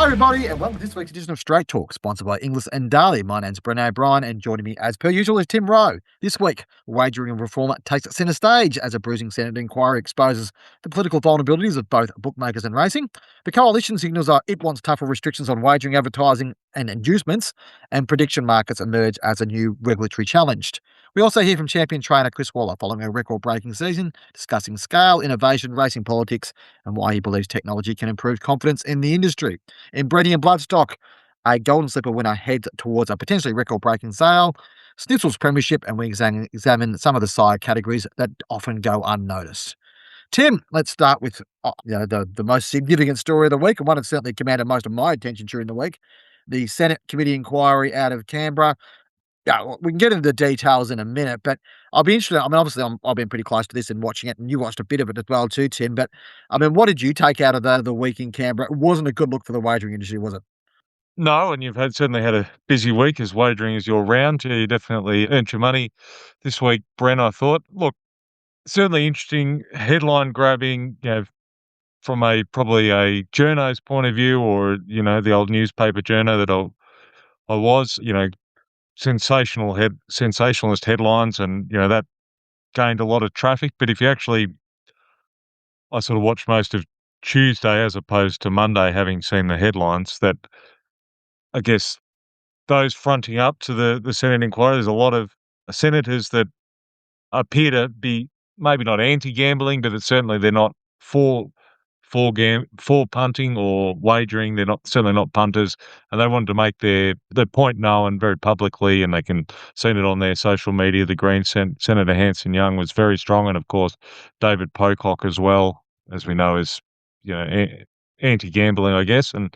Hi, everybody, and welcome to this week's edition of Straight Talk, sponsored by Inglis and Darley. My name's Brene O'Brien, and joining me, as per usual, is Tim Rowe. This week, wagering and reform takes centre stage as a bruising Senate inquiry exposes the political vulnerabilities of both bookmakers and racing. The coalition signals are it wants tougher restrictions on wagering, advertising, and inducements, and prediction markets emerge as a new regulatory challenge. We also hear from champion trainer Chris Waller following a record-breaking season, discussing scale, innovation, racing politics, and why he believes technology can improve confidence in the industry. In breeding and bloodstock, a golden Slippe winner heads towards a potentially record-breaking sale. Snitzel's premiership, and we examine some of the sire categories that often go unnoticed. Tim, let's start with the most significant story of the week, and one that certainly commanded most of my attention during the week: the Senate committee inquiry out of Canberra. Yeah, well, we can get into the details in a minute, but I'll be interested. I mean, obviously, I've been pretty close to this and watching it, and you watched a bit of it as well too, Tim. But I mean, what did you take out of the week in Canberra? It wasn't a good look for the wagering industry, was it? No, and you've certainly had a busy week as wagering is your round. You definitely earned your money this week, Bren, I thought. Look, certainly interesting, headline grabbing, from probably a journo's point of view, or, the old newspaper journo that I was, sensationalist headlines, and, that gained a lot of traffic. But if you actually I sort of watched most of Tuesday as opposed to Monday, having seen the headlines, that I guess those fronting up to the Senate inquiry, there's a lot of senators that appear to be maybe not anti-gambling, but it's certainly they're not for punting or wagering. They're not certainly not punters, and they wanted to make their point known very publicly, and they can see it on their social media. The Green Senator Hanson Young was very strong, and of course David Pocock as well, as we know, is anti-gambling, I guess. And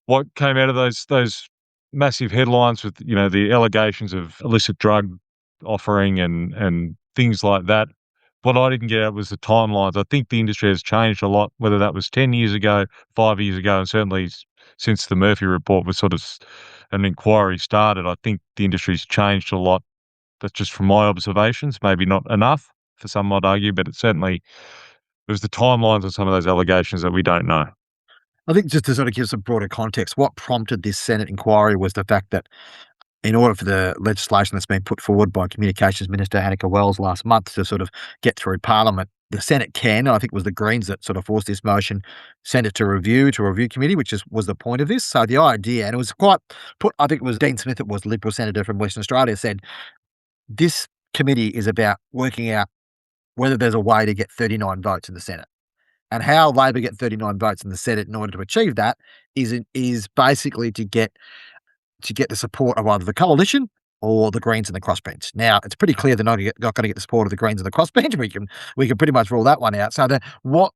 what came out of those massive headlines with, the allegations of illicit drug offering and things like that. What I didn't get out was the timelines. I think the industry has changed a lot, whether that was 10 years ago, 5 years ago, and certainly since the Murphy report was sort of an inquiry started. I think the industry's changed a lot. That's just from my observations, maybe not enough for some might argue, but it was the timelines of some of those allegations that we don't know. I think just to sort of give some broader context, what prompted this Senate inquiry was the fact that in order for the legislation that's been put forward by Communications Minister Annika Wells last month to sort of get through Parliament, the Senate can, I think it was the Greens that sort of forced this motion, sent it to a review committee, which was the point of this. So the idea, and it was quite put, I think it was Dean Smith, it was Liberal Senator from Western Australia, said this committee is about working out whether there's a way to get 39 votes in the Senate. And how Labor get 39 votes in the Senate in order to achieve that is basically to get the support of either the coalition or the Greens and the crossbench. Now, it's pretty clear they're not going to get the support of the Greens and the crossbench. We can pretty much rule that one out. So what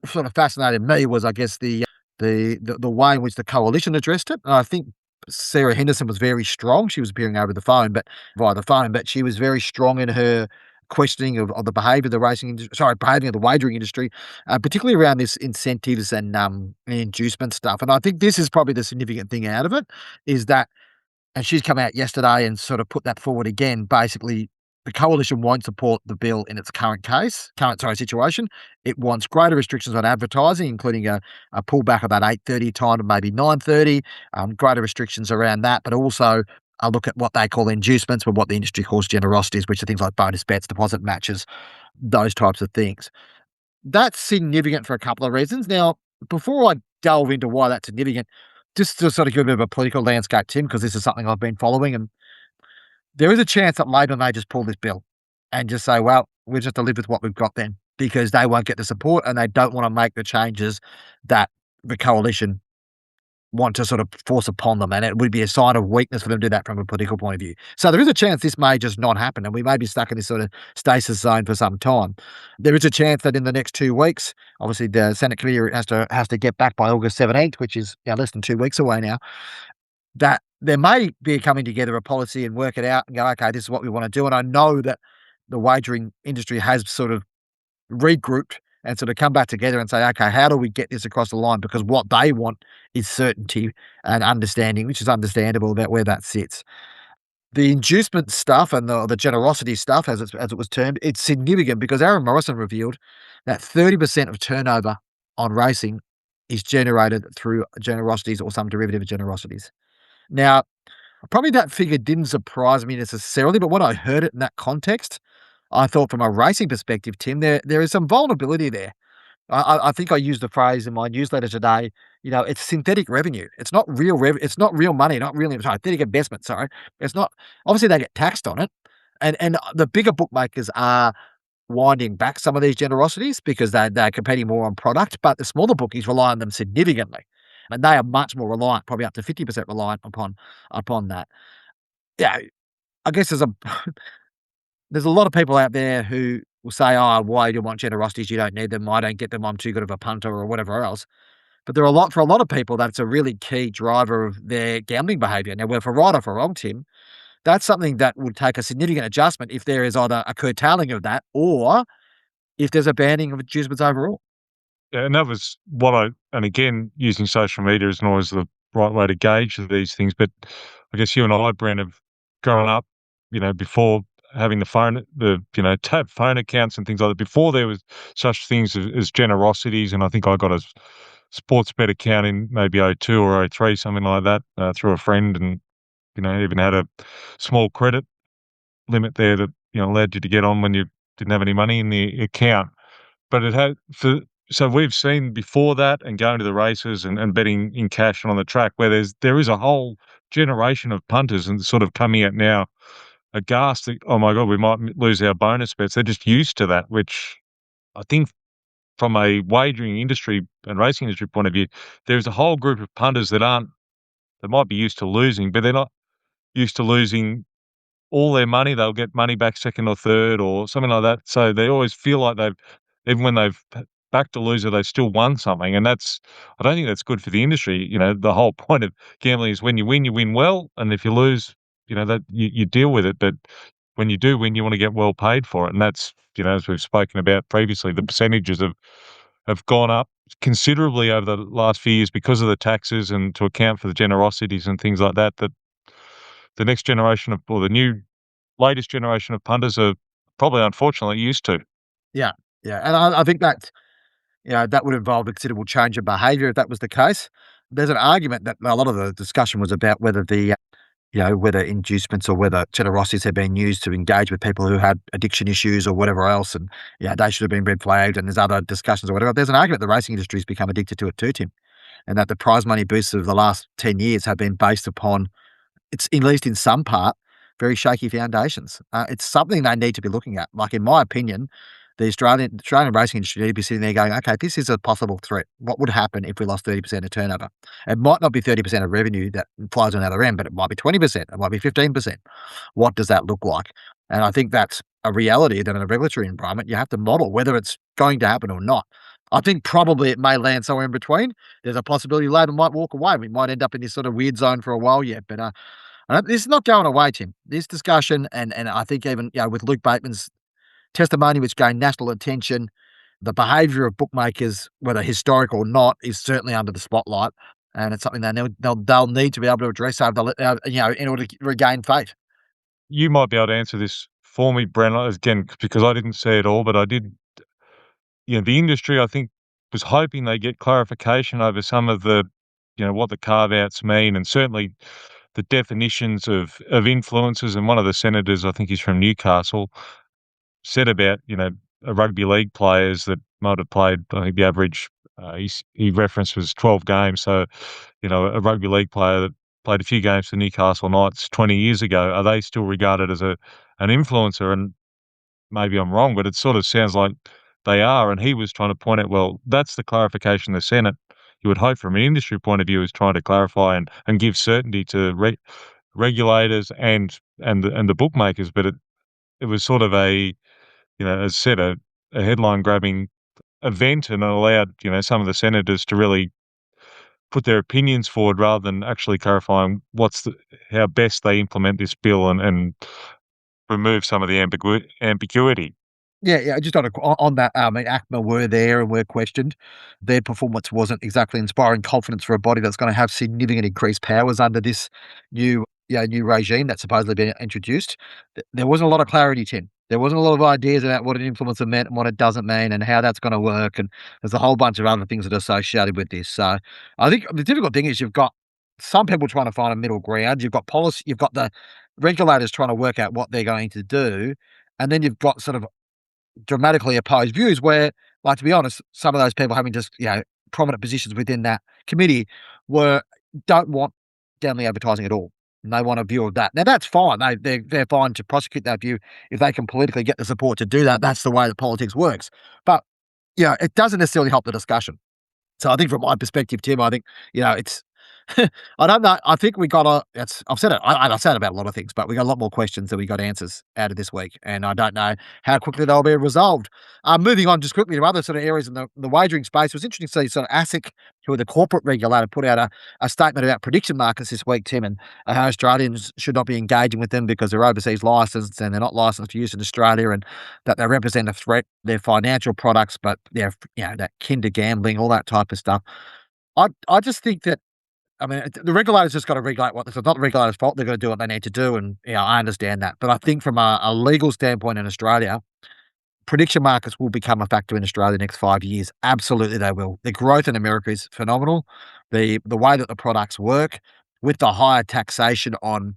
sort of fascinated me was, I guess, the way in which the coalition addressed it. And I think Sarah Henderson was very strong. She was appearing over the phone, but via the phone, but she was very strong in her questioning of the behaviour of the behaviour of the wagering industry, particularly around this incentives and inducement stuff. And I think this is probably the significant thing out of it, is that, and she's come out yesterday and sort of put that forward again. Basically, the coalition won't support the bill in its current situation. It wants greater restrictions on advertising, including a pullback of that 8:30 time to maybe 9:30, greater restrictions around that, but also a look at what they call inducements, but what the industry calls generosities, which are things like bonus bets, deposit matches, those types of things. That's significant for a couple of reasons. Now, before I delve into why that's significant, just to sort of give a bit of a political landscape, Tim, because this is something I've been following, and there is a chance that Labor may just pull this bill and just say, well, we'll just have to live with what we've got then, because they won't get the support and they don't want to make the changes that the coalition want to sort of force upon them, and it would be a sign of weakness for them to do that from a political point of view. So there is a chance this may just not happen, and we may be stuck in this sort of stasis zone for some time. There is a chance that in the next 2 weeks, obviously the Senate committee has to get back by August 17th, which is less than 2 weeks away now, that there may be coming together a policy and work it out and go, okay, this is what we want to do. And I know that the wagering industry has sort of regrouped and sort of come back together and say, okay, how do we get this across the line? Because what they want is certainty and understanding, which is understandable about where that sits. The inducement stuff and the generosity stuff, as it was termed, it's significant because Aaron Morrison revealed that 30% of turnover on racing is generated through generosities or some derivative of generosities. Now, probably that figure didn't surprise me necessarily, but when I heard it in that context, I thought from a racing perspective, Tim, there is some vulnerability there. I think I used the phrase in my newsletter today, it's synthetic revenue. It's not real money, not really synthetic investment, sorry. It's not obviously they get taxed on it. And the bigger bookmakers are winding back some of these generosities because they're competing more on product, but the smaller bookies rely on them significantly. And they are much more reliant, probably up to 50% reliant upon that. Yeah, I guess there's a lot of people out there who will say, "Oh, why do you want generosities? You don't need them. I don't get them. I'm too good of a punter," or whatever else. But for a lot of people, that's a really key driver of their gambling behaviour. Now, whether for right or for wrong, Tim, that's something that would take a significant adjustment if there is either a curtailing of that or if there's a banning of inducements overall. Yeah, and that was what and again, using social media isn't always the right way to gauge these things, but I guess you and I, Brent, have grown up, before having tap phone accounts and things like that. Before there was such things as generosities, and I think I got a sports bet account in maybe '02 or '03, something like that, through a friend, and even had a small credit limit there that allowed you to get on when you didn't have any money in the account. But it had for so we've seen before that and going to the races and betting in cash and on the track where there is a whole generation of punters and sort of coming out now aghast that, "Oh my god, we might lose our bonus bets." They're just used to that, which I think from a wagering industry and racing industry point of view, there's a whole group of punters that might be used to losing, but they're not used to losing all their money. They'll get money back second or third or something like that. So they always feel like even when they've backed a loser, they've still won something. And I don't think that's good for the industry. The whole point of gambling is when you win well. And if you lose, that you deal with it. But when you do win, you want to get well paid for it. And that's, as we've spoken about previously, the percentages have gone up considerably over the last few years because of the taxes and to account for the generosities and things like that, that the next generation or the new latest generation of punters are probably unfortunately used to. Yeah, yeah, and I think that, that would involve a considerable change of behaviour if that was the case. There's an argument that a lot of the discussion was about whether whether inducements or whether generosities had been used to engage with people who had addiction issues or whatever else, and, they should have been red flagged, and there's other discussions or whatever. There's an argument the racing industry's become addicted to it too, Tim, and that the prize money boosts of the last 10 years have been based upon it's at least in some part, very shaky foundations. It's something they need to be looking at. Like, in my opinion, the Australian racing industry need to be sitting there going, "Okay, this is a possible threat. What would happen if we lost 30% of turnover?" It might not be 30% of revenue that flows on the other end, but it might be 20%, it might be 15%. What does that look like? And I think that's a reality that in a regulatory environment, you have to model whether it's going to happen or not. I think probably it may land somewhere in between. There's a possibility Labor might walk away. We might end up in this sort of weird zone for a while yet, but this is not going away, Tim. This discussion, and I think even with Luke Bateman's testimony, which gained national attention, the behaviour of bookmakers, whether historic or not, is certainly under the spotlight, and it's something they'll need to be able to address in order to regain faith. You might be able to answer this for me, Brent, again, because I didn't say it all, but I did. The industry, I think, was hoping they get clarification over some of what the carve outs mean, and certainly the definitions of influences. And one of the senators, I think he's from Newcastle, said about, rugby league players that might have played, I think the average, he referenced was 12 games. So, a rugby league player that played a few games for Newcastle Knights 20 years ago, are they still regarded as an influencer? And maybe I'm wrong, but it sort of sounds like they are. And he was trying to point out, well, that's the clarification the Senate, you would hope from an industry point of view, is trying to clarify and give certainty to regulators and the bookmakers. But it was sort of as I said, a headline grabbing event, and it allowed, some of the senators to really put their opinions forward rather than actually clarifying how best they implement this bill and remove some of the ambiguity. Yeah, yeah, just on that, I mean, ACMA were there and were questioned. Their performance wasn't exactly inspiring confidence for a body that's gonna have significant increased powers under this new regime that's supposedly been introduced. There wasn't a lot of clarity, Tim. There wasn't a lot of ideas about what an influencer meant and what it doesn't mean and how that's gonna work, and there's a whole bunch of other things that are associated with this. So, I think the difficult thing is you've got some people trying to find a middle ground, you've got the regulators trying to work out what they're going to do, and then you've got sort of dramatically opposed views where, like, to be honest, some of those people having just, prominent positions within that committee were don't want gambling advertising at all. And they want a view of that. Now that's fine. They're fine to prosecute that view if they can politically get the support to do that. That's the way that politics works. But it doesn't necessarily help the discussion. So I think from my perspective, Tim, I think, it's I don't know. I think we got a it's I've said it. I've said about a lot of things, but we got a lot more questions than we got answers out of this week, and I don't know how quickly they'll be resolved. Moving on just quickly to other sort of areas in the wagering space, it was interesting to see sort of ASIC, who are the corporate regulator, put out a statement about prediction markets this week, Tim, and how Australians should not be engaging with them because they're overseas licensed and they're not licensed for use in Australia, and that they represent a threat. They're financial products, but they're that kinder gambling, all that type of stuff. I just think that I mean, the regulators just got to regulate what it's not the regulator's fault. They've got to do what they need to do, and I understand that. But I think from a legal standpoint in Australia, prediction markets will become a factor in Australia the next 5 years. Absolutely, they will. The growth in America is phenomenal. The way that the products work, with the higher taxation on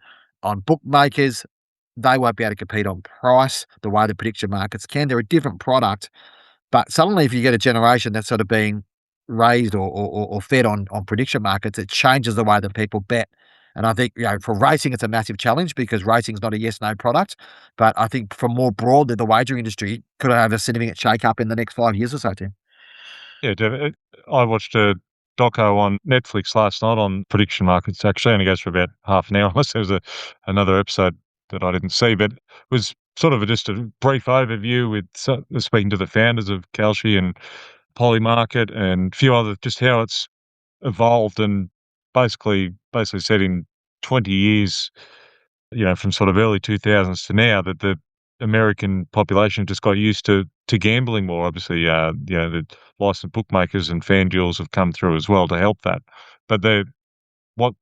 bookmakers, they won't be able to compete on price the way the prediction markets can. They're a different product, but suddenly, if you get a generation that's sort of being raised or fed on prediction markets, it changes the way that people bet. And I think, for racing, it's a massive challenge because racing is not a yes/no product. But I think for more broadly, the wagering industry could have a significant shake-up in the next 5 years or so, Tim. Yeah, I watched a doco on Netflix last night on prediction markets. Actually, only goes for about half an hour, unless there was another episode that I didn't see. But it was sort of just a brief overview with speaking to the founders of Kalshi and Polymarket and a few other, just how it's evolved, and basically said in 20 years, from sort of early 2000s to now, that the American population just got used to gambling more. Obviously, the licensed bookmakers and FanDuels have come through as well to help that. But what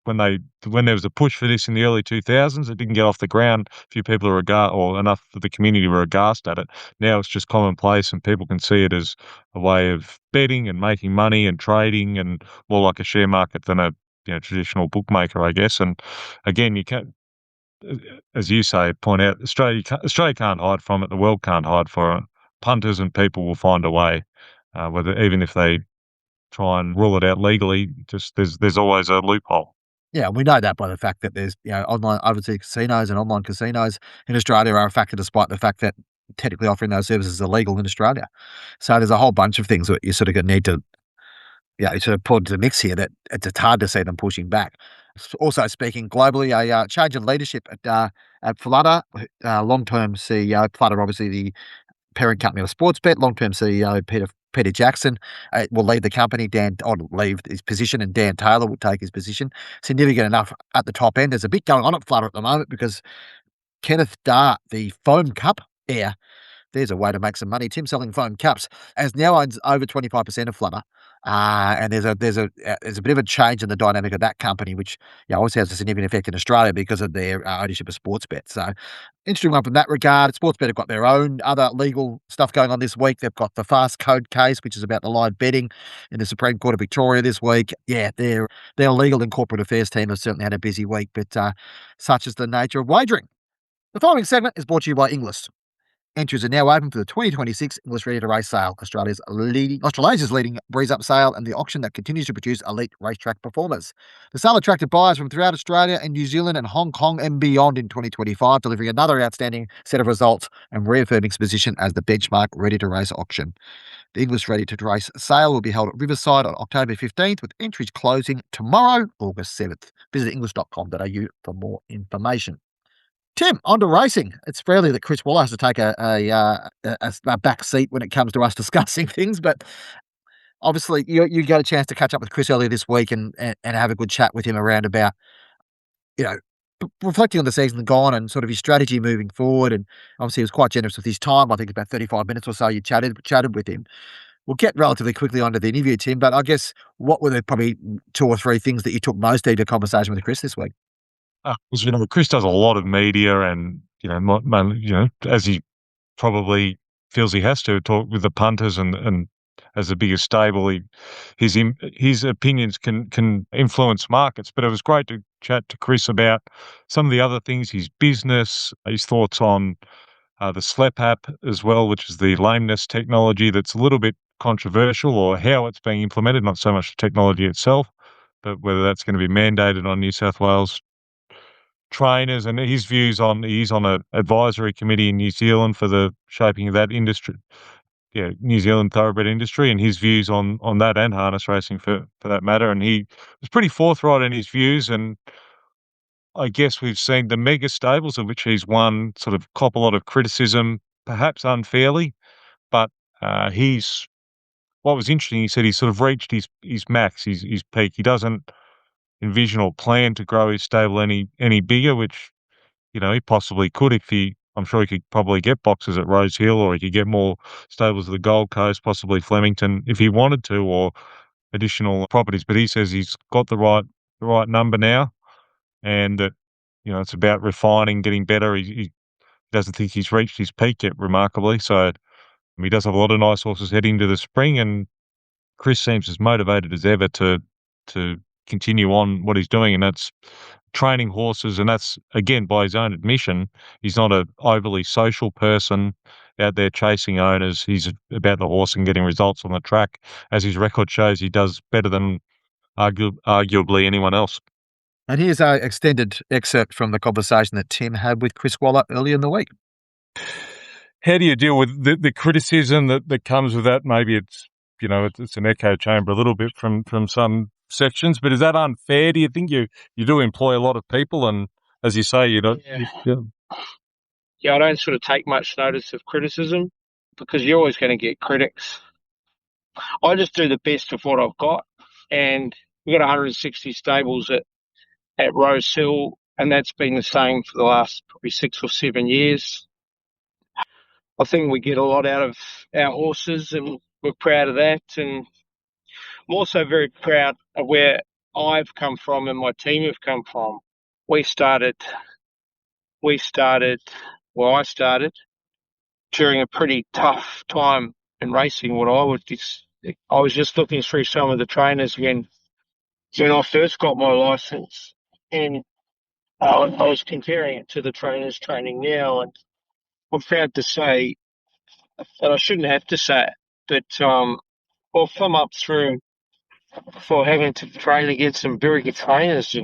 when there was a push for this in the early 2000s, it didn't get off the ground. A few people are or enough of the community were aghast at it. Now it's just commonplace, and people can see it as a way of betting and making money and trading, and more like a share market than a traditional bookmaker, I guess. And again, you can't, as you say, point out, Australia can't hide from it. The world can't hide from it. Punters and people will find a way, whether even if they try and rule it out legally, just there's always a loophole. Yeah, we know that by the fact that there's, online overseas casinos and online casinos in Australia are a factor despite the fact that technically offering those services is illegal in Australia. So there's a whole bunch of things that you sort of need to, sort of put into the mix here that it's hard to see them pushing back. Also speaking globally, a change in leadership at Flutter, long-term CEO, Flutter obviously the parent company of Sportsbet, long-term CEO Peter Jackson will leave the company. Leave his position, and Dan Taylor will take his position. Significant enough at the top end. There's a bit going on at Flutter at the moment because Kenneth Dart, the foam cup heir, there's a way to make some money. Tim selling foam cups as now owns over 25% of Flutter. And there's a bit of a change in the dynamic of that company, which obviously has a significant effect in Australia because of their ownership of Sportsbet. So interesting one from that regard. Sportsbet have got their own other legal stuff going on this week. They've got the fast code case, which is about the live betting in the Supreme Court of Victoria this week. Yeah, their legal and corporate affairs team have certainly had a busy week, but such is the nature of wagering. The following segment is brought to you by Inglis. Entries are now open for the 2026 English Ready to Race sale, Australia's leading breeze-up sale, and the auction that continues to produce elite racetrack performers. The sale attracted buyers from throughout Australia and New Zealand and Hong Kong and beyond in 2025, delivering another outstanding set of results and reaffirming its position as the benchmark Ready to Race auction. The English Ready to Race sale will be held at Riverside on October 15th, with entries closing tomorrow, August 7th. Visit english.com.au for more information. Tim, on to racing. It's fairly that Chris Waller has to take a back seat when it comes to us discussing things, but obviously you got a chance to catch up with Chris earlier this week and have a good chat with him around about, you know, reflecting on the season gone and sort of his strategy moving forward. And obviously he was quite generous with his time. I think about 35 minutes or so you chatted with him. We'll get relatively quickly onto the interview, Tim, but I guess what were the probably two or three things that you took most out of the conversation with Chris this week? 'Cause, Chris does a lot of media, and as he probably feels he has to talk with the punters and as the biggest stable, his opinions can influence markets. But it was great to chat to Chris about some of the other things, his business, his thoughts on the Slippe app as well, which is the lameness technology that's a little bit controversial, or how it's being implemented, not so much the technology itself, but whether that's going to be mandated on New South Wales trainers, and his views on he's on an advisory committee in New Zealand for the shaping of that industry, New Zealand thoroughbred industry, and his views on that and harness racing for that matter. And he was pretty forthright in his views, and I guess we've seen the mega stables of which he's won sort of cop a lot of criticism, perhaps unfairly, but he's what was interesting, he said he sort of reached his max, his peak. He doesn't envision or plan to grow his stable any bigger, which he possibly could if I'm sure he could probably get boxes at Rose Hill, or he could get more stables at the Gold Coast, possibly Flemington, if he wanted to, or additional properties. But he says he's got the right number now, and that it's about refining, getting better. He doesn't think he's reached his peak yet, remarkably. So he does have a lot of nice horses heading into the spring, and Chris seems as motivated as ever to continue on what he's doing, and that's training horses. And that's, again, by his own admission, he's not an overly social person out there chasing owners. He's about the horse and getting results on the track. As his record shows, he does better than arguably anyone else. And here's an extended excerpt from the conversation that Tim had with Chris Waller earlier in the week. How do you deal with the criticism that comes with that? Maybe it's an echo chamber a little bit from some sections, but is that unfair? Do you think you do employ a lot of people, and as you say, I don't sort of take much notice of criticism because you're always going to get critics. I just do the best of what I've got, and we've got 160 stables at Rose Hill, and that's been the same for the last probably 6 or 7 years. I think we get a lot out of our horses, and we're proud of that. And I'm also very proud of where I've come from and my team have come from. I started during a pretty tough time in racing. I was just looking through some of the trainers when I first got my license, and I was comparing it to the trainers training now, and I'm proud to say, and I shouldn't have to say it, that I've come up through for having to train against some very good trainers.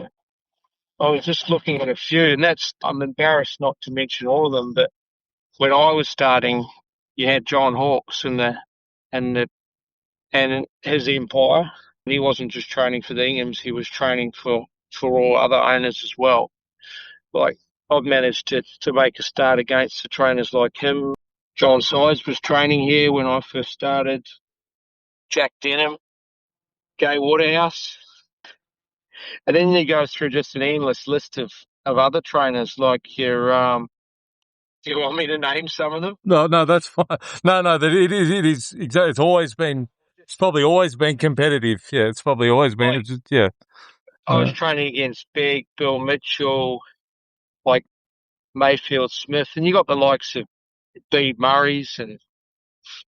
I was just looking at a few, and I'm embarrassed not to mention all of them, but when I was starting, you had John Hawkes and his empire. And he wasn't just training for the Inghams; he was training for all other owners as well. Like, I've managed to make a start against the trainers like him. John Sides was training here when I first started. Jack Denham, Gay Waterhouse, and then you go through just an endless list of other trainers like your. Do you want me to name some of them? No, that's fine. No, that it is exactly. It's probably always been competitive. Yeah, it's probably always been. Yeah. I was training against Big Bill Mitchell, like Mayfield Smith, and you got the likes of Bede Murray's, and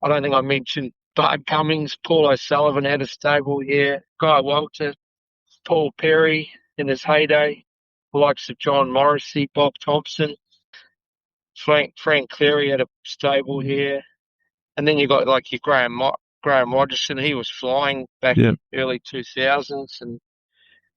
I don't think I mentioned Bart Cummings. Paul O'Sullivan had a stable here. Guy Walter, Paul Perry in his heyday, the likes of John Morrissey, Bob Thompson, Frank Cleary had a stable here, and then you got like your Graham Rogerson. He was flying back in early 2000s, and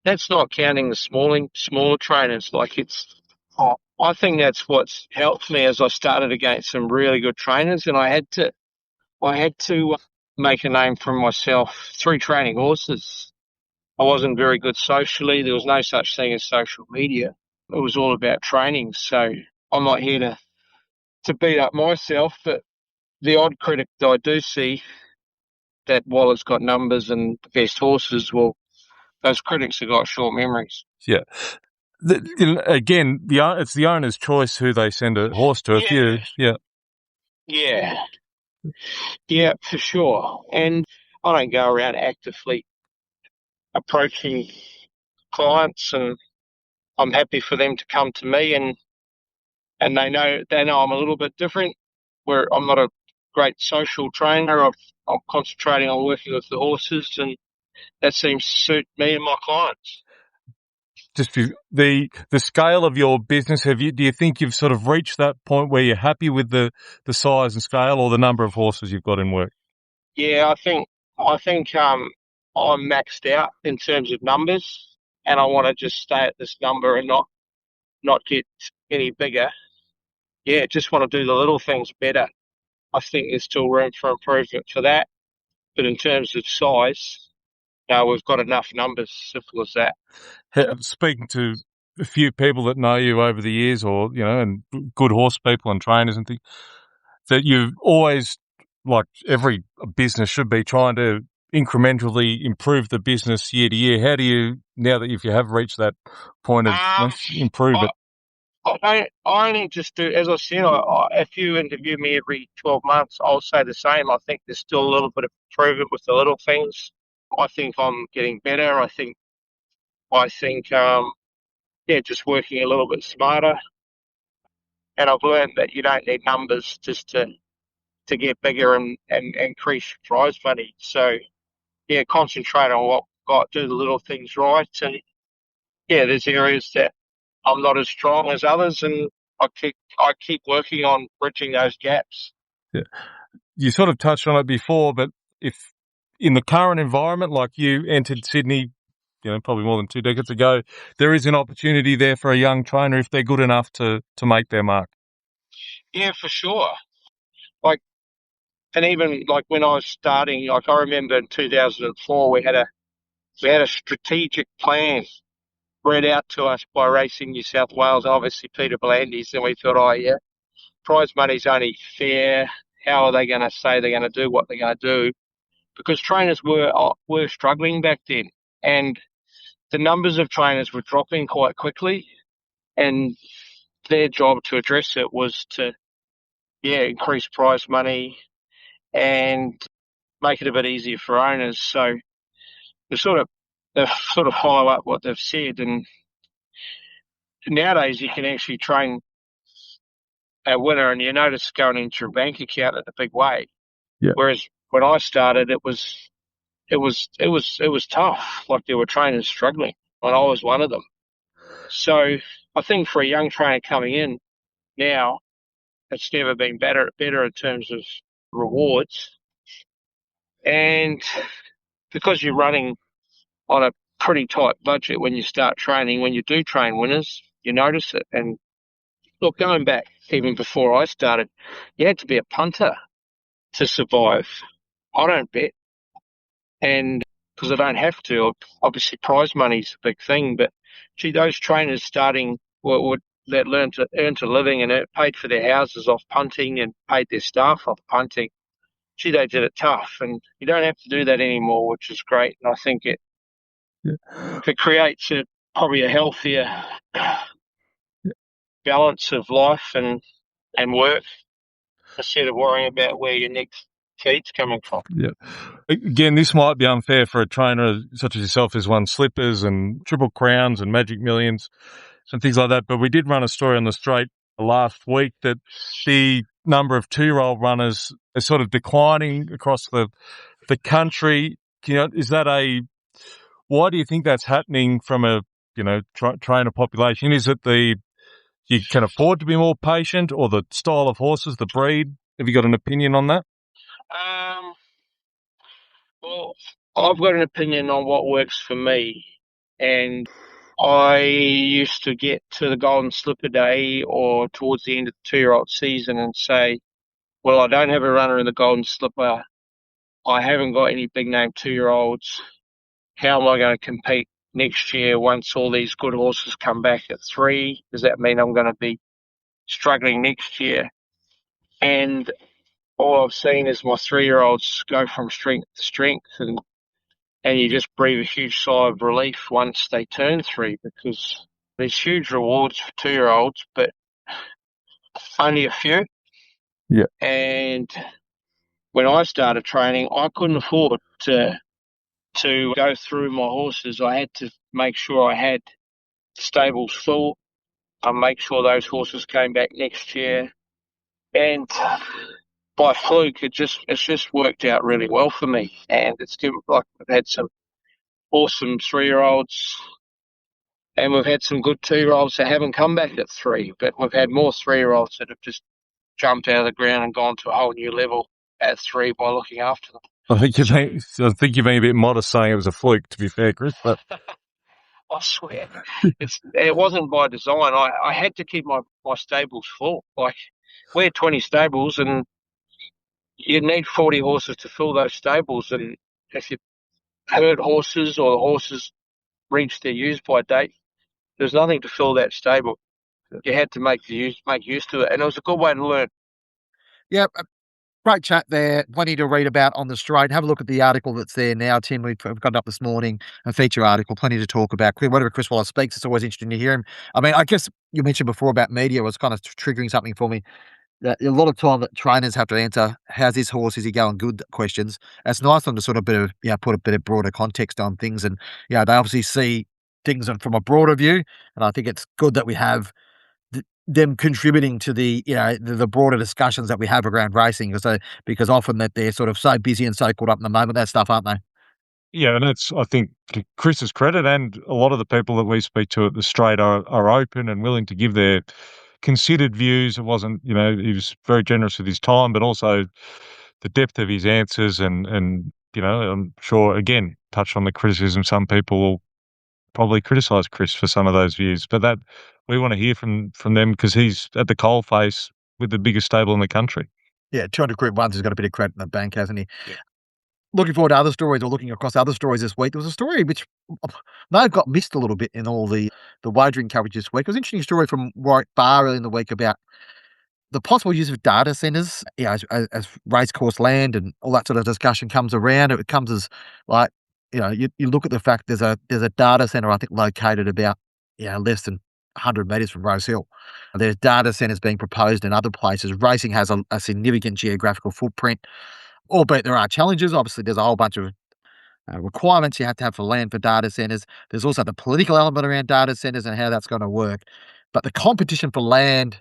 that's not counting the smaller trainers. I think that's what's helped me as I started against some really good trainers, and I had to make a name for myself through training horses. I wasn't very good socially. There was no such thing as social media. It was all about training. So I'm not here to beat up myself, but the odd critic that I do see that while it's got numbers and the best horses, well, those critics have got short memories. Yeah. Again, it's the owner's choice who they send a horse to. Yeah, for sure. And I don't go around actively approaching clients, and I'm happy for them to come to me, and and they know I'm a little bit different. Where I'm not a great social trainer. I'm concentrating on working with the horses, and that seems to suit me and my clients. Just the scale of your business, do you think you've sort of reached that point where you're happy with the size and scale or the number of horses you've got in work? Yeah, I think I'm maxed out in terms of numbers, and I want to just stay at this number and not get any bigger. Yeah, just want to do the little things better. I think there's still room for improvement for that. But in terms of size, no, we've got enough numbers. Simple as that. Speaking to a few people that know you over the years, or and good horse people and trainers and things, that you've always, like every business should be, trying to incrementally improve the business year to year. How do you, now that if you have reached that point of improve I, it? I only just do, as I said, if you interview me every 12 months, I'll say the same. I think there's still a little bit of improvement with the little things. I think I'm getting better. I think, yeah, just working a little bit smarter. And I've learned that you don't need numbers just to get bigger and increase your prize money. So, yeah, concentrate on what we've got, do the little things right. And, yeah, there's areas that I'm not as strong as others, and I keep working on bridging those gaps. Yeah. You sort of touched on it before, but if in the current environment, like you entered Sydney, probably more than 2 decades ago, there is an opportunity there for a young trainer if they're good enough to make their mark. Yeah, for sure. Like, and even like when I was starting, like I remember in 2004, we had a strategic plan read out to us by Racing New South Wales, obviously Peter Blandys, and we thought, oh yeah, prize money's only fair. How are they going to say they're going to do what they're going to do? Because trainers were struggling back then, and the numbers of trainers were dropping quite quickly, and their job to address it was to, yeah, increase prize money and make it a bit easier for owners. So they sort of follow up what they've said, and nowadays you can actually train a winner and you notice going into your bank account in a big way. Yeah. Whereas when I started, it was tough. Like there were trainers struggling, and I was one of them. So I think for a young trainer coming in now, it's never been better in terms of rewards. And because you're running on a pretty tight budget when you start training, when you do train winners, you notice it. And look, going back even before I started, you had to be a punter to survive. I don't bet, and because I don't have to, obviously prize money's a big thing. But gee, those trainers starting that learned to earn a living and paid for their houses off punting and paid their staff off punting. Gee, they did it tough, and you don't have to do that anymore, which is great. And I think it creates probably a healthier balance of life and work instead of worrying about where your next feed's coming from. Yeah. Again, this might be unfair for a trainer such as yourself who's won Slippers and Triple Crowns and Magic Millions and things like that. But we did run a story on the straight last week that the number of 2-year-old runners is sort of declining across the country. Is that why do you think that's happening from a, trainer population? Is it you can afford to be more patient, or the style of horses, the breed? Have you got an opinion on that? Well, I've got an opinion on what works for me, and I used to get to the Golden Slipper Day or towards the end of the 2-year-old season and say, well, I don't have a runner in the Golden Slipper. I haven't got any big name 2-year-olds. How am I going to compete next year once all these good horses come back at 3? Does that mean I'm going to be struggling next year? And all I've seen is my 3-year-olds go from strength to strength, and you just breathe a huge sigh of relief once they turn 3, because there's huge rewards for 2-year-olds, but only a few. Yeah. And when I started training, I couldn't afford to go through my horses. I had to make sure I had the stables full, make sure those horses came back next year. And by fluke, it's just worked out really well for me. And it's given, like, I've had some awesome 3-year-olds, and we've had some good 2-year-olds that haven't come back at 3, but we've had more 3-year-olds that have just jumped out of the ground and gone to a whole new level at 3 by looking after them. I think you've been a bit modest saying it was a fluke, to be fair, Chris, but I swear, it wasn't by design. I had to keep my stables full. Like, we're 20 stables, and you need 40 horses to fill those stables. And if you hurt horses or the horses reach their use-by date, there's nothing to fill that stable. You had to make use of it, and it was a good way to learn. Yeah, great chat there. Plenty to read about on the straight. Have a look at the article that's there now, Tim. We've got it up this morning, a feature article, plenty to talk about. Whenever Chris Waller speaks, it's always interesting to hear him. I mean, I guess you mentioned before about media was kind of triggering something for me. That a lot of time that trainers have to answer, how's this horse, is he going good, questions. It's nice on to sort of put a bit of broader context on things. And, they obviously see things from a broader view. And I think it's good that we have them contributing to the broader discussions that we have around racing, because often that they're sort of so busy and so caught up in the moment with that stuff, aren't they? yeah, and that's, I think, to Chris's credit, and a lot of the people that we speak to at the straight are open and willing to give their considered views. It wasn't, he was very generous with his time, but also the depth of his answers, and I'm sure, again, touched on the criticism. Some people will probably criticise Chris for some of those views, but that we want to hear from them, because he's at the coalface with the biggest stable in the country. Yeah, 200 Group 1's has got a bit of credit in the bank, hasn't he? Yeah. Looking forward to other stories, or looking across other stories this week. There was a story which may have got missed a little bit in all the wagering coverage this week. It was an interesting story from Warwick Bar early in the week about the possible use of data centres, as racecourse land and all that sort of discussion comes around. It comes as like, you look at the fact there's a data centre, I think, located about, less than 100 metres from Rose Hill. There's data centres being proposed in other places. Racing has a significant geographical footprint, albeit there are challenges. Obviously, there's a whole bunch of requirements you have to have for land for data centres. There's also the political element around data centres and how that's going to work. But the competition for land,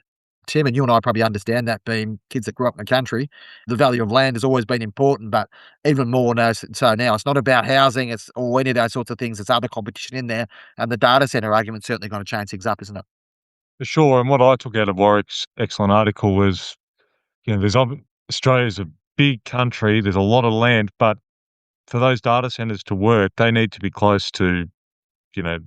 Tim, and you and I probably understand that, being kids that grew up in the country, the value of land has always been important, but even more so now. It's not about housing, or any of those sorts of things. There's other competition in there, and the data centre argument's certainly going to change things up, isn't it? For sure. And what I took out of Warwick's excellent article was, Australia's a big country. There's a lot of land, but for those data centers to work, they need to be close to, you know,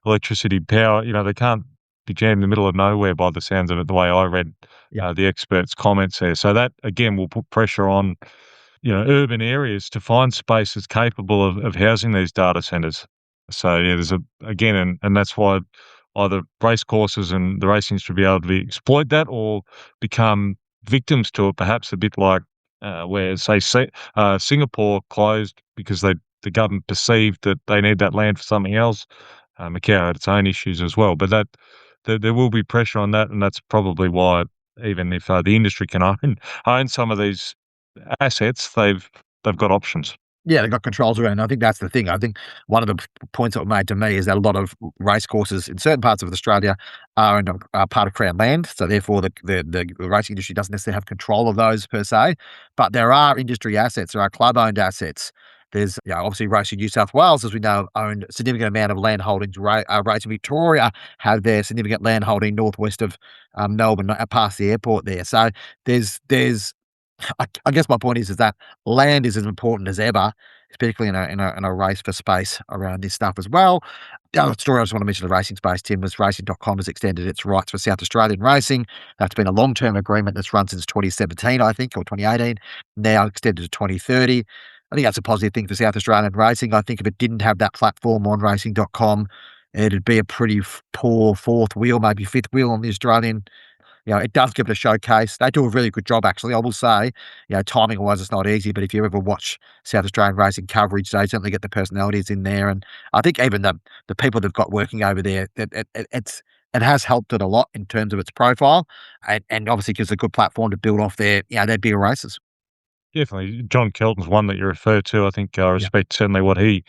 electricity, power. They can't be jammed in the middle of nowhere, by the sounds of it, the way I read the experts' comments there. So that, again, will put pressure on, urban areas to find spaces capable of housing these data centers. So, there's and that's why either race courses and the racing should be able to exploit that, or become victims to it, perhaps a bit like where, say, Singapore closed because the government perceived that they need that land for something else. Macau had its own issues as well, but there will be pressure on that, and that's probably why, even if the industry can own some of these assets, they've got options. Yeah, they've got controls around. I think that's the thing. I think one of the points that were made to me is that a lot of race courses in certain parts of Australia are part of Crown land. So therefore, the racing industry doesn't necessarily have control of those per se. But there are industry assets. There are club-owned assets. There's, obviously, Racing New South Wales, as we know, owned a significant amount of land holdings. Racing Victoria have their significant land holding northwest of Melbourne, past the airport there. So there's I guess my point is that land is as important as ever, particularly in a race for space around this stuff as well. The other story I just want to mention, the racing space, Tim, was Racing.com has extended its rights for South Australian racing. That's been a long-term agreement that's run since 2017, I think, or 2018, now extended to 2030. I think that's a positive thing for South Australian racing. I think if it didn't have that platform on Racing.com, it'd be a pretty poor fourth wheel, maybe fifth wheel on the Australian. It does give it a showcase. They do a really good job, actually. I will say, timing-wise, it's not easy, but if you ever watch South Australian racing coverage, they certainly get the personalities in there. And I think even the people they've got working over there, it has helped it a lot in terms of its profile, and obviously gives a good platform to build off their bigger races. Definitely. John Kelton's one that you refer to. I think I respect certainly what he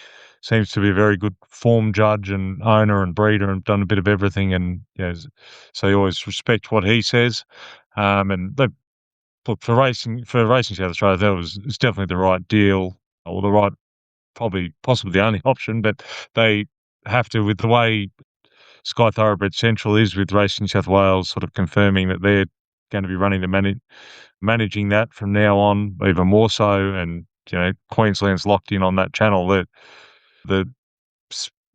seems to be a very good form judge and owner and breeder and done a bit of everything. And so you always respect what he says. And look, for racing South Australia, it's definitely the right deal, or the right, possibly the only option. But they have to, with the way Sky Thoroughbred Central is with Racing New South Wales, sort of confirming that they're going to be running managing that from now on, even more so. And Queensland's locked in on that channel. That the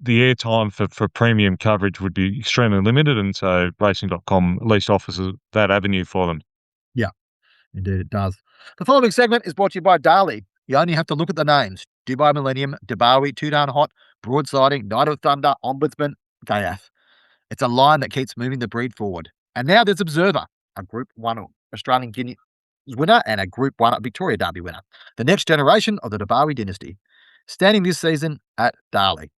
the airtime for premium coverage would be extremely limited, and so Racing.com at least offers that avenue for them. Yeah, indeed it does. The following segment is brought to you by Darley. You only have to look at the names: Dubai Millennium, Dubai, Two Down Hot, Broadsiding, Night of Thunder, Ombudsman, Gayeth. It's a line that keeps moving the breed forward. And now there's Observer, a Group 1 Australian Guinea winner and a Group 1 Victoria Derby winner. The next generation of the Dubai dynasty. Standing this season at Darley.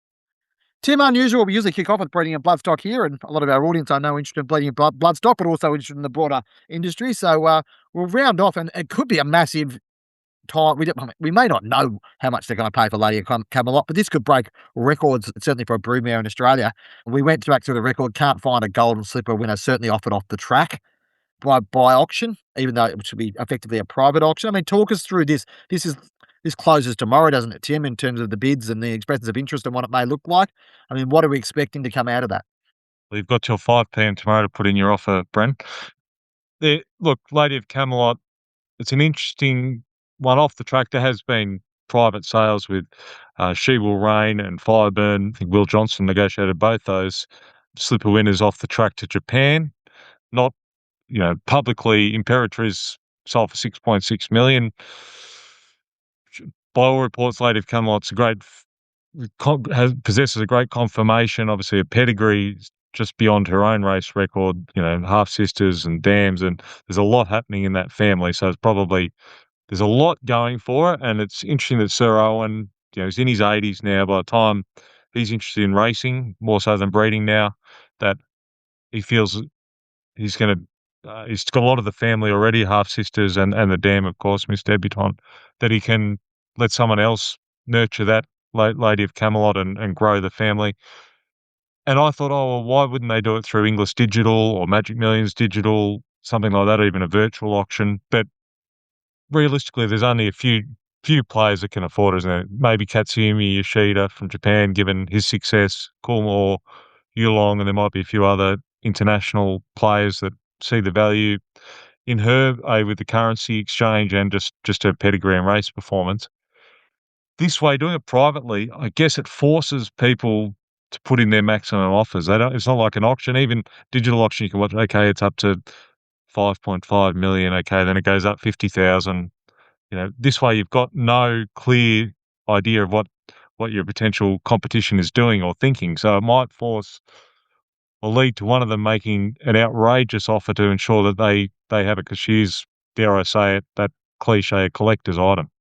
Tim, unusual, we usually kick off with breeding and bloodstock here, and a lot of our audience I know interested in breeding and bloodstock, but also interested in the broader industry. So we'll round off, and it could be a massive time. We may not know how much they're going to pay for Lady of Camelot, but this could break records, certainly for a broodmare in Australia. We went back to the record, can't find a golden slipper winner, certainly offered off the track by auction, even though it should be effectively a private auction. I mean, talk us through this. This closes tomorrow, doesn't it, Tim, in terms of the bids and the expressions of interest and what it may look like? I mean, what are we expecting to come out of that? Well, you've got till 5 p.m. tomorrow to put in your offer, Brent. Look, Lady of Camelot, it's an interesting one off the track. There has been private sales with She Will Reign and Fireburn. I think Will Johnson negotiated both those slipper winners off the track to Japan. Not, publicly, Imperatriz sold for 6.6 million. By all reports, Lady of Camelot's possesses a great confirmation, obviously a pedigree just beyond her own race record, half sisters and dams, and there's a lot happening in that family. So there's a lot going for it, and it's interesting that Sir Owen, he's in his 80s now. By the time he's interested in racing more so than breeding now, that he feels he's going to. He's got a lot of the family already, half sisters and the dam, of course, Miss Debutante, that he can let someone else nurture that Lady of Camelot and grow the family. And I thought, oh, well, why wouldn't they do it through English Digital or Magic Millions Digital, something like that, or even a virtual auction? But realistically, there's only a few players that can afford it, isn't it? Maybe Katsumi Yoshida from Japan, given his success, Coolmore, Yulong, and there might be a few other international players that see the value in her, with the currency exchange and just her pedigree and race performance. This way, doing it privately, I guess it forces people to put in their maximum offers. It's not like an auction. Even digital auction, you can watch, okay, it's up to 5.5 million. Okay, then it goes up 50,000. This way you've got no clear idea of what your potential competition is doing or thinking. So it might force or lead to one of them making an outrageous offer to ensure that they have it, because she's, dare I say it, that cliche collector's item.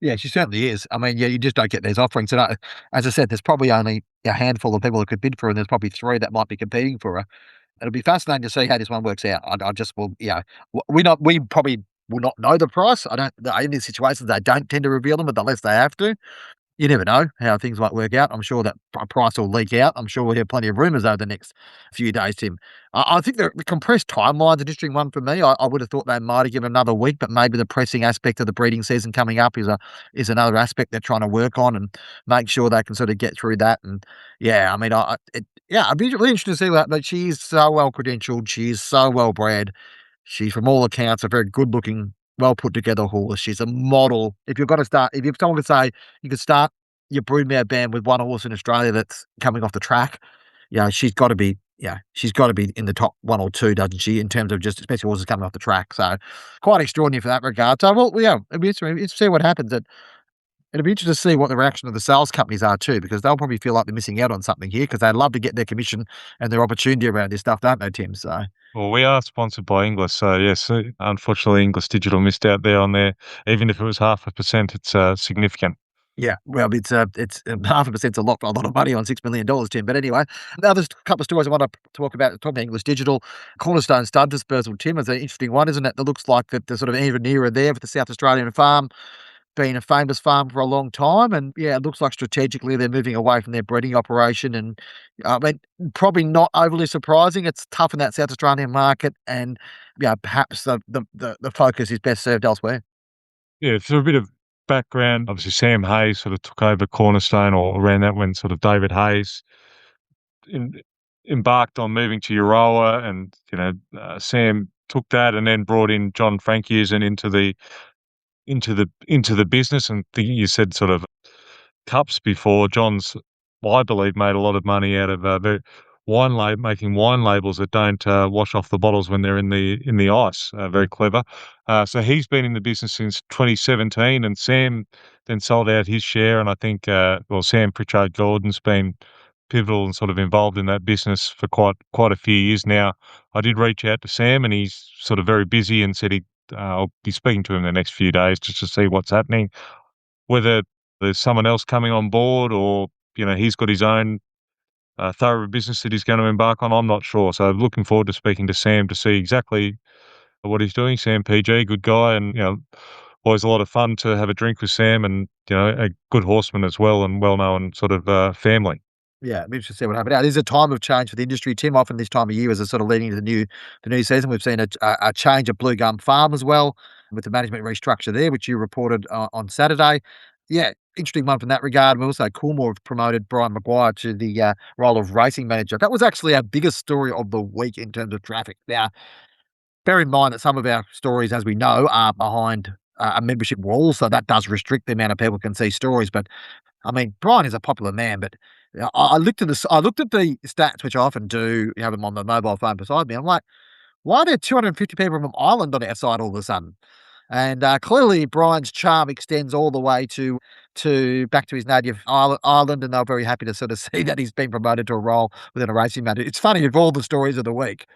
Yeah, she certainly is. I mean, yeah, you just don't get these offerings. And as I said, there's probably only a handful of people that could bid for her, and there's probably 3 that might be competing for her. It'll be fascinating to see how this one works out. I just will, we probably will not know the price. In these situations, they don't tend to reveal them, but unless they have to. You never know how things might work out. I'm sure that price will leak out. I'm sure we'll hear plenty of rumours over the next few days, Tim. I think the compressed timeline's an interesting one for me. I would have thought they might have given another week, but maybe the pressing aspect of the breeding season coming up is another aspect they're trying to work on and make sure they can sort of get through that. And yeah, I mean, I'd be really interested to see that. But she's so well credentialed. She's so well bred. She's, from all accounts, a very good looking, well put together horse. She's a model. If someone could say you could start your broodmare band with one horse in Australia that's coming off the track, she's got to be, she's got to be in the top 1 or 2, doesn't she? In terms of just especially horses coming off the track. So quite extraordinary for that regard. So it'll be interesting to see what happens. It'll be interesting to see what the reaction of the sales companies are too, because they'll probably feel like they're missing out on something here, because they'd love to get their commission and their opportunity around this stuff, don't they, Tim? So. Well, we are sponsored by Inglis, so yes, unfortunately, Inglis Digital missed out there on there. Even if it was 0.5%, it's significant. Yeah, well, it's 0.5%'s a lot for a lot of money on $6 million, Tim. But anyway, the other couple of stories I want to talk about English Digital. Cornerstone Stud Dispersal, Tim, is an interesting one, isn't it? That looks like that the sort of even nearer there with the South Australian farm. been a famous farm for a long time, and yeah, it looks like strategically they're moving away from their breeding operation. And I mean, probably not overly surprising. It's tough in that South Australian market, and yeah, perhaps the focus is best served elsewhere. Yeah, for a bit of background, obviously Sam Hayes sort of took over Cornerstone or around that when sort of David Hayes em embarked on moving to Euroa, and, Sam took that and then brought in John Frankhusen into the business. And you said sort of cups before. John's, well, I believe, made a lot of money out of making wine labels that don't wash off the bottles when they're in the ice. Very clever. So he's been in the business since 2017, and Sam then sold out his share. And I think, Sam Pritchard Gordon's been pivotal and sort of involved in that business for quite a few years now. I did reach out to Sam, and he's sort of very busy, and said I'll be speaking to him the next few days just to see what's happening, whether there's someone else coming on board, or, he's got his own thorough business that he's going to embark on. I'm not sure. So looking forward to speaking to Sam to see exactly what he's doing. Sam PG, good guy, and, always a lot of fun to have a drink with Sam, and, a good horseman as well, and well-known sort of family. Yeah, I'm interested to see what happens. Now, there's a time of change for the industry, Tim. Often this time of year, as it's sort of leading to the new season, we've seen a change at Blue Gum Farm as well, with the management restructure there, which you reported on Saturday. Yeah, interesting one from that regard. We also Coolmore have promoted Brian Maguire to the role of racing manager. That was actually our biggest story of the week in terms of traffic. Now, bear in mind that some of our stories, as we know, are behind a membership wall, so that does restrict the amount of people can see stories. But I mean, Brian is a popular man, but I looked at the stats, which I often do, have them on the mobile phone beside me. I'm like, why are there 250 people from Ireland on our side all of a sudden? And clearly, Brian's charm extends all the way to back to his native Ireland, and they're very happy to sort of see that he's been promoted to a role within a racing manager. It's funny, of all the stories of the week,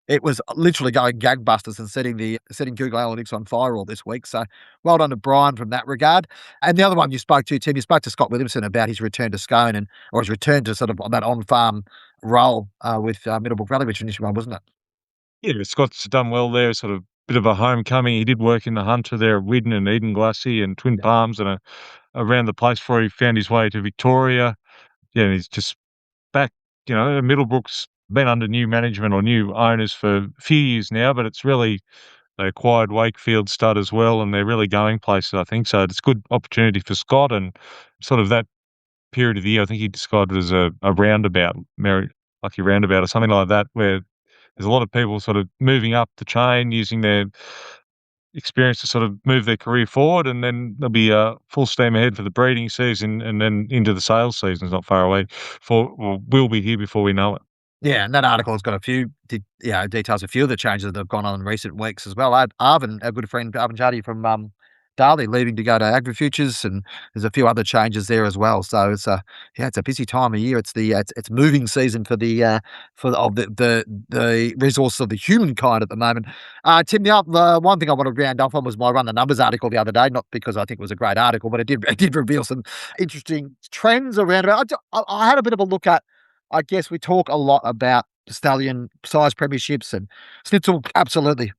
it was literally going gangbusters and setting Google Analytics on fire all this week. So well done to Brian from that regard. And the other one you spoke to, Tim, you spoke to Scott Williamson about his return to Scone, or his return to sort of that on-farm role with Middlebrook Valley, which was an interesting one, wasn't it? Yeah, Scott's done well there, sort of bit of a homecoming. He did work in the Hunter there at Widden and Eden Glassy and Twin Yeah. Palms, and around the place before he found his way to Victoria. Yeah, and he's just back. Middlebrook's been under new management or new owners for a few years now, but it's really, they acquired Wakefield Stud as well, and they're really going places, I think. So it's a good opportunity for Scott, and sort of that period of the year, I think he described it as a roundabout, lucky roundabout or something like that, where there's a lot of people sort of moving up the chain, using their experience to sort of move their career forward, and then there'll be full steam ahead for the breeding season, and then into the sales season is not far away. We'll be here before we know it. Yeah, and that article's got a few details, a few of the changes that have gone on in recent weeks as well. Arvin, our good friend Arvin Jati from Darley, leaving to go to AgriFutures, and there's a few other changes there as well. So it's a busy time of year. It's it's moving season for the resource of the humankind at the moment. Tim, the one thing I want to round off on was my Run the Numbers article the other day, not because I think it was a great article, but it did reveal some interesting trends around it. I had a bit of a look at. I guess we talk a lot about stallion size premierships, and Snitzel, absolutely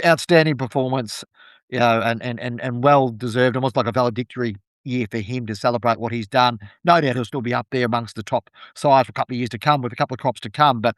outstanding performance, and well deserved, almost like a valedictory year for him to celebrate what he's done. No doubt he'll still be up there amongst the top sides for a couple of years to come, with a couple of crops to come. But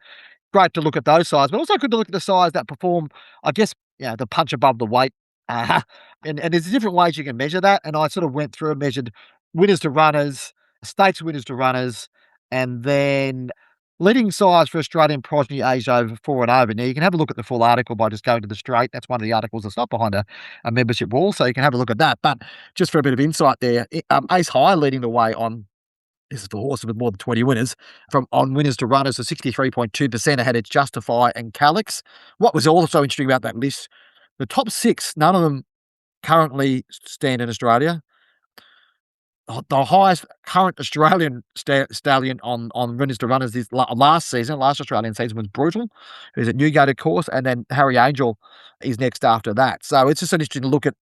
great to look at those sides, but also good to look at the sides that perform, I guess, the punch above the weight. Uh, and there's different ways you can measure that. And I sort of went through and measured winners to runners, stakes winners to runners, and then leading size for Australian progeny aged over 4 and over. Now, you can have a look at the full article by just going to the straight. That's one of the articles that's not behind a membership wall, so you can have a look at that. But just for a bit of insight there, Ace High leading the way on, this is for horses with more than 20 winners, from on winners to runners, so 63.2% ahead of Justify and Calix. What was also interesting about that list, the top 6, none of them currently stand in Australia. The highest current Australian stallion on winners to runners this last Australian season was Brutal, who's at Newgate, of course, and then Harry Angel is next after that. So it's just interesting to look at.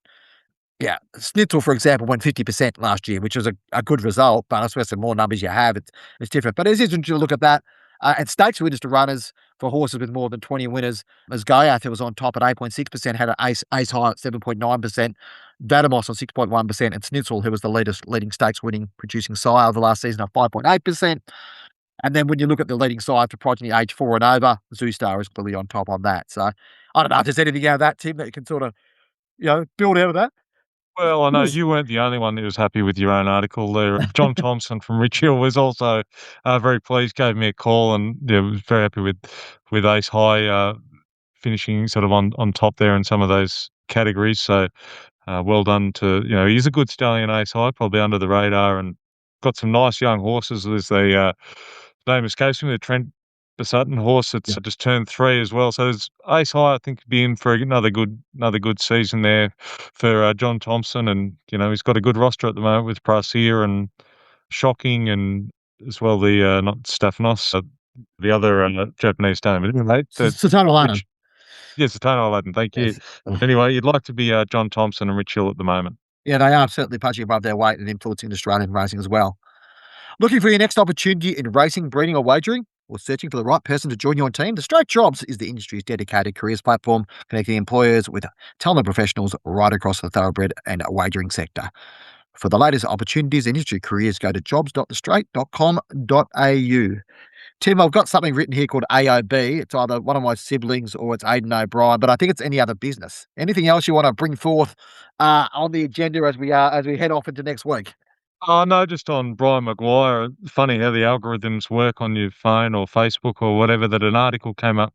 Yeah, Snitzel, for example, went 50% last year, which was a good result, but I suppose the more numbers you have, it's different. But it's interesting to look at that. And stakes winners to runners for horses with more than 20 winners, as Goliath, who was on top at 8.6%, had an ace high at 7.9%. Vadamos on 6.1%, and Snitzel, who was the leading stakes winning producing sire of the last season, at 5.8%. And then when you look at the leading side for progeny age 4 and over, Zoostar is clearly on top on that. So I don't know if there's anything out of that, Tim, that you can sort of, build out of that. Well, I know you weren't the only one that was happy with your own article there. John Thompson from Rich Hill was also very pleased, gave me a call, and yeah, was very happy with Ace High finishing sort of on top there in some of those categories. So well done to, he's a good stallion, Ace High, probably under the radar, and got some nice young horses. There's the name escapes me, the Trent Sutton horse that's just turned 3 as well. So there's Ace High, I think, could be in for another good season there for John Thompson, and he's got a good roster at the moment with Brassier and Shocking, and as well the not Stephanos, the other Japanese name. But anyway, Satana Lana. Yes, the Tone Aladdin. Thank you. Yes. Anyway, you'd like to be John Thompson and Rich Hill at the moment. Yeah, they are certainly punching above their weight and influencing Australian racing as well. Looking for your next opportunity in racing, breeding, or wagering? Or searching for the right person to join your team? The Straight Jobs is the industry's dedicated careers platform, connecting employers with talented professionals right across the thoroughbred and wagering sector. For the latest opportunities in industry careers, go to jobs.thestraight.com.au. Tim, I've got something written here called AOB. It's either one of my siblings or it's Aidan O'Brien, but I think it's any other business. Anything else you want to bring forth on the agenda as we head off into next week? Oh, no, just on Brian Maguire. Funny how the algorithms work on your phone or Facebook or whatever, that an article came up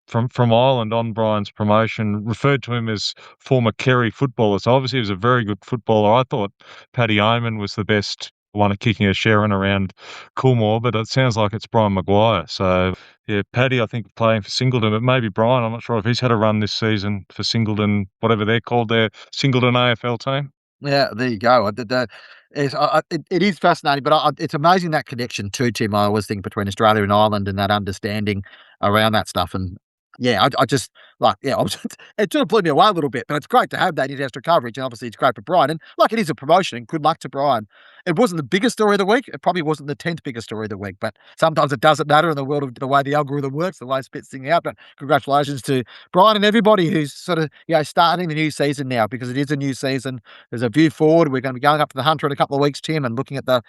from Ireland on Brian's promotion, referred to him as former Kerry footballer. So obviously he was a very good footballer. I thought Paddy Oman was the best one of kicking a Sharon around Coolmore, but it sounds like it's Brian Maguire. So yeah, Paddy, I think, playing for Singleton, but maybe Brian, I'm not sure if he's had a run this season for Singleton, whatever they're called, their Singleton AFL team. Yeah, there you go. It is fascinating, but it's amazing that connection too, Tim. I always think between Australia and Ireland and that understanding around that stuff. And yeah, I just it sort of blew me away a little bit, but it's great to have that international coverage. And obviously, it's great for Brian. And like, it is a promotion. And good luck to Brian. It wasn't the biggest story of the week. It probably wasn't the 10th biggest story of the week, but sometimes it doesn't matter in the world of the way the algorithm works, the way it spits things out. But congratulations to Brian and everybody who's sort of starting the new season now, because it is a new season. There's a view forward. We're going to be going up to the Hunter in a couple of weeks, Tim, and looking at the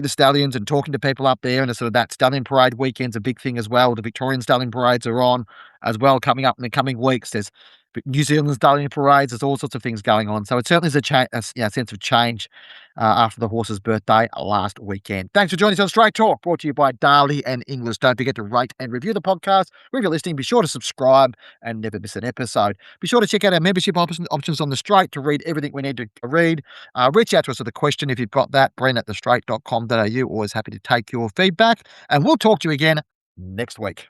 stallions and talking to people up there, and sort of that stallion parade weekend's a big thing as well. The Victorian stallion parades are on as well, coming up in the coming weeks. There's New Zealand stallion parades. There's all sorts of things going on. So it certainly is a sense of change after the horse's birthday last weekend. Thanks for joining us on Straight Talk, brought to you by Darley and Inglis. Don't forget to rate and review the podcast. Wherever you're listening, be sure to subscribe and never miss an episode. Be sure to check out our membership options on the Straight to read everything we need to read. Reach out to us with a question if you've got that. Bren at thestraight.com.au. Always happy to take your feedback. And we'll talk to you again next week.